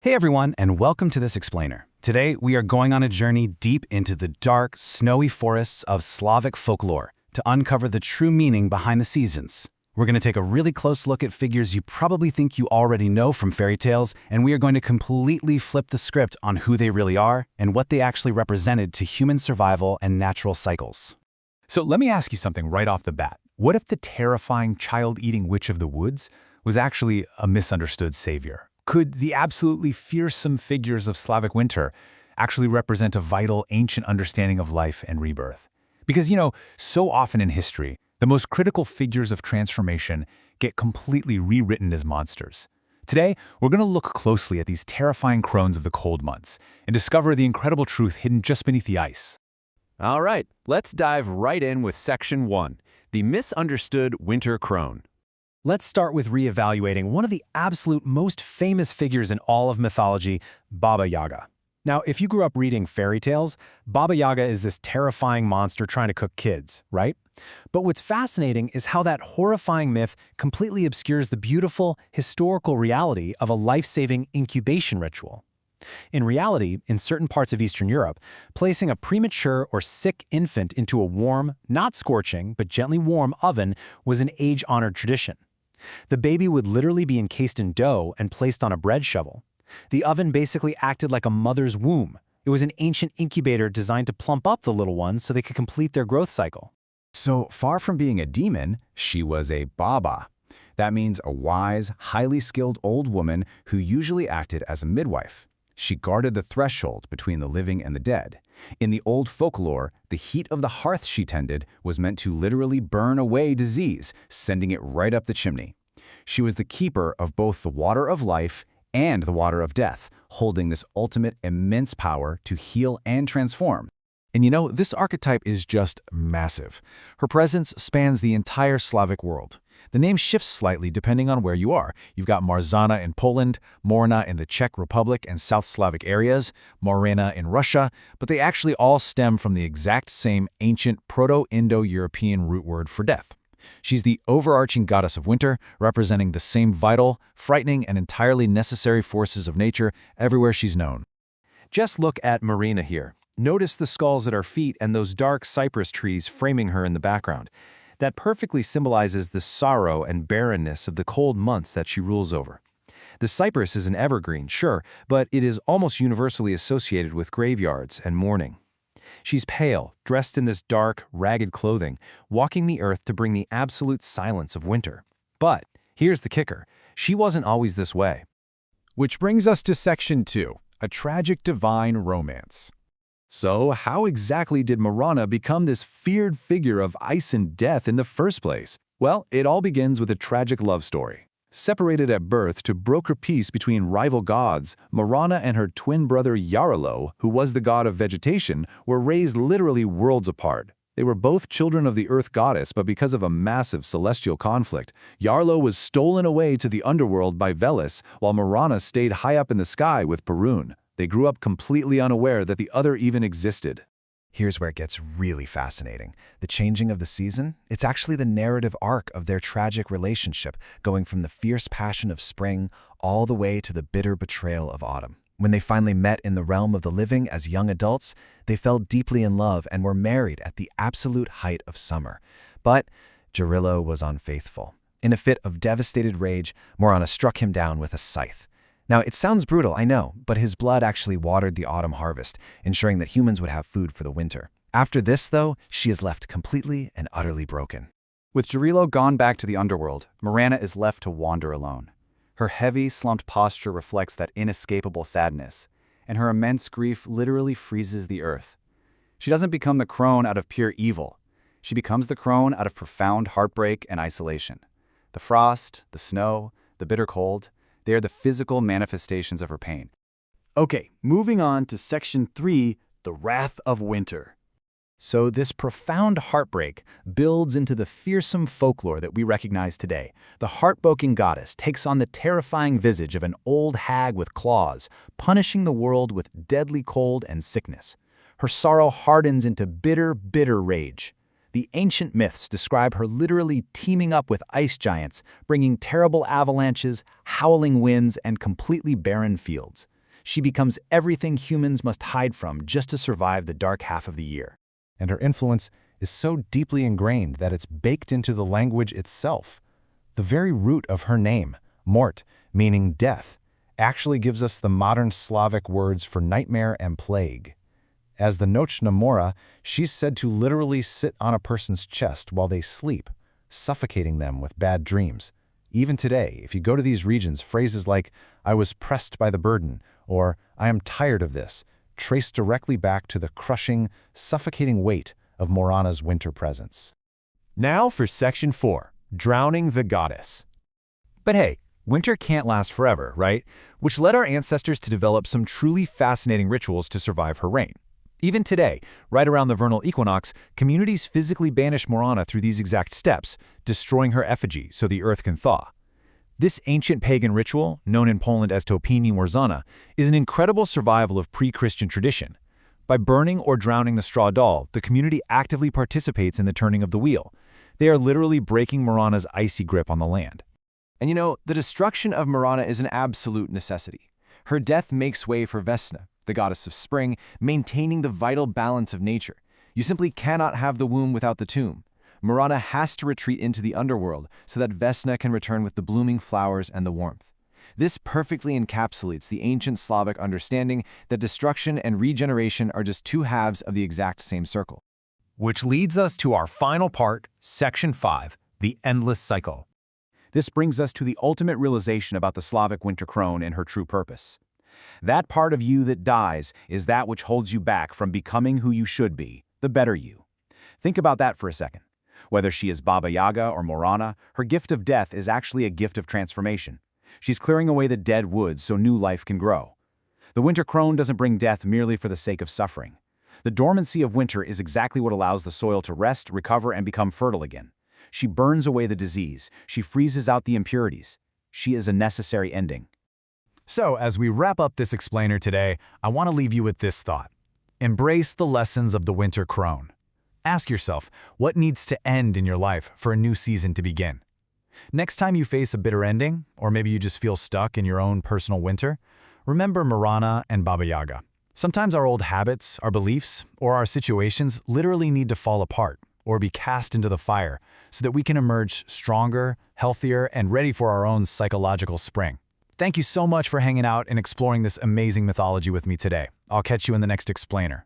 Hey everyone, and welcome to this explainer. Today, we are going on a journey deep into the dark, snowy forests of Slavic folklore to uncover the true meaning behind the seasons. We're going to take a really close look at figures you probably think you already know from fairy tales, and we are going to completely flip the script on who they really are and what they actually represented to human survival and natural cycles. So let me ask you something right off the bat. What if the terrifying child-eating witch of the woods was actually a misunderstood savior? Could the absolutely fearsome figures of Slavic winter actually represent a vital, ancient understanding of life and rebirth? Because, so often in history, the most critical figures of transformation get completely rewritten as monsters. Today, we're going to look closely at these terrifying crones of the cold months and discover the incredible truth hidden just beneath the ice. All right, let's dive right in with Section 1, the misunderstood winter crone. Let's start with reevaluating one of the absolute most famous figures in all of mythology, Baba Yaga. Now, if you grew up reading fairy tales, Baba Yaga is this terrifying monster trying to cook kids, right? But what's fascinating is how that horrifying myth completely obscures the beautiful, historical reality of a life-saving incubation ritual. In reality, in certain parts of Eastern Europe, placing a premature or sick infant into a warm, not scorching, but gently warm oven was an age-honored tradition. The baby would literally be encased in dough and placed on a bread shovel. The oven basically acted like a mother's womb. It was an ancient incubator designed to plump up the little ones so they could complete their growth cycle. So far from being a demon, she was a baba. That means a wise, highly skilled old woman who usually acted as a midwife. She guarded the threshold between the living and the dead. In the old folklore, the heat of the hearth she tended was meant to literally burn away disease, sending it right up the chimney. She was the keeper of both the water of life and the water of death, holding this ultimate immense power to heal and transform. And this archetype is just massive. Her presence spans the entire Slavic world. The name shifts slightly depending on where you are. You've got Marzanna in Poland, Morana in the Czech Republic and South Slavic areas, Morana in Russia, but they actually all stem from the exact same ancient Proto-Indo-European root word for death. She's the overarching goddess of winter, representing the same vital, frightening, and entirely necessary forces of nature everywhere she's known. Just look at Morana here. Notice the skulls at her feet and those dark cypress trees framing her in the background. That perfectly symbolizes the sorrow and barrenness of the cold months that she rules over. The cypress is an evergreen, sure, but it is almost universally associated with graveyards and mourning. She's pale, dressed in this dark, ragged clothing, walking the earth to bring the absolute silence of winter. But here's the kicker. She wasn't always this way. Which brings us to Section 2, a tragic divine romance. So how exactly did Morana become this feared figure of ice and death in the first place? Well, it all begins with a tragic love story. Separated at birth to broker peace between rival gods, Morana and her twin brother Yarilo, who was the god of vegetation, were raised literally worlds apart. They were both children of the earth goddess, but because of a massive celestial conflict, Yarilo was stolen away to the underworld by Veles, while Morana stayed high up in the sky with Perun. They grew up completely unaware that the other even existed. Here's where it gets really fascinating. The changing of the season, it's actually the narrative arc of their tragic relationship, going from the fierce passion of spring all the way to the bitter betrayal of autumn. When they finally met in the realm of the living as young adults, they fell deeply in love and were married at the absolute height of summer. But Yarilo was unfaithful. In a fit of devastated rage, Morana struck him down with a scythe. Now, it sounds brutal, I know, but his blood actually watered the autumn harvest, ensuring that humans would have food for the winter. After this, though, she is left completely and utterly broken. With Yarilo gone back to the underworld, Morana is left to wander alone. Her heavy, slumped posture reflects that inescapable sadness, and her immense grief literally freezes the earth. She doesn't become the crone out of pure evil. She becomes the crone out of profound heartbreak and isolation. The frost, the snow, the bitter cold, they are the physical manifestations of her pain. Okay, moving on to Section 3, the Wrath of Winter. So this profound heartbreak builds into the fearsome folklore that we recognize today. The heartbroken goddess takes on the terrifying visage of an old hag with claws, punishing the world with deadly cold and sickness. Her sorrow hardens into bitter, bitter rage. The ancient myths describe her literally teaming up with ice giants, bringing terrible avalanches, howling winds, and completely barren fields. She becomes everything humans must hide from just to survive the dark half of the year. And her influence is so deeply ingrained that it's baked into the language itself. The very root of her name, mort, meaning death, actually gives us the modern Slavic words for nightmare and plague. As the Nochna Mora, she's said to literally sit on a person's chest while they sleep, suffocating them with bad dreams. Even today, if you go to these regions, phrases like, "I was pressed by the burden," or "I am tired of this," trace directly back to the crushing, suffocating weight of Morana's winter presence. Now for Section 4, Drowning the Goddess. But hey, winter can't last forever, right? Which led our ancestors to develop some truly fascinating rituals to survive her reign. Even today, right around the vernal equinox, communities physically banish Morana through these exact steps, destroying her effigy so the earth can thaw. This ancient pagan ritual, known in Poland as Topini Marzanna, is an incredible survival of pre-Christian tradition. By burning or drowning the straw doll, the community actively participates in the turning of the wheel. They are literally breaking Morana's icy grip on the land. And you know, the destruction of Morana is an absolute necessity. Her death makes way for Vesna, the goddess of spring, maintaining the vital balance of nature. You simply cannot have the womb without the tomb. Morana has to retreat into the underworld so that Vesna can return with the blooming flowers and the warmth. This perfectly encapsulates the ancient Slavic understanding that destruction and regeneration are just two halves of the exact same circle. Which leads us to our final part, Section 5, the endless cycle. This brings us to the ultimate realization about the Slavic winter crone and her true purpose. That part of you that dies is that which holds you back from becoming who you should be, the better you. Think about that for a second. Whether she is Baba Yaga or Morana, her gift of death is actually a gift of transformation. She's clearing away the dead wood so new life can grow. The winter crone doesn't bring death merely for the sake of suffering. The dormancy of winter is exactly what allows the soil to rest, recover, and become fertile again. She burns away the disease. She freezes out the impurities. She is a necessary ending. So, as we wrap up this explainer today, I want to leave you with this thought. Embrace the lessons of the winter crone. Ask yourself, what needs to end in your life for a new season to begin? Next time you face a bitter ending, or maybe you just feel stuck in your own personal winter, remember Morana and Baba Yaga. Sometimes our old habits, our beliefs, or our situations literally need to fall apart or be cast into the fire so that we can emerge stronger, healthier, and ready for our own psychological spring. Thank you so much for hanging out and exploring this amazing mythology with me today. I'll catch you in the next explainer.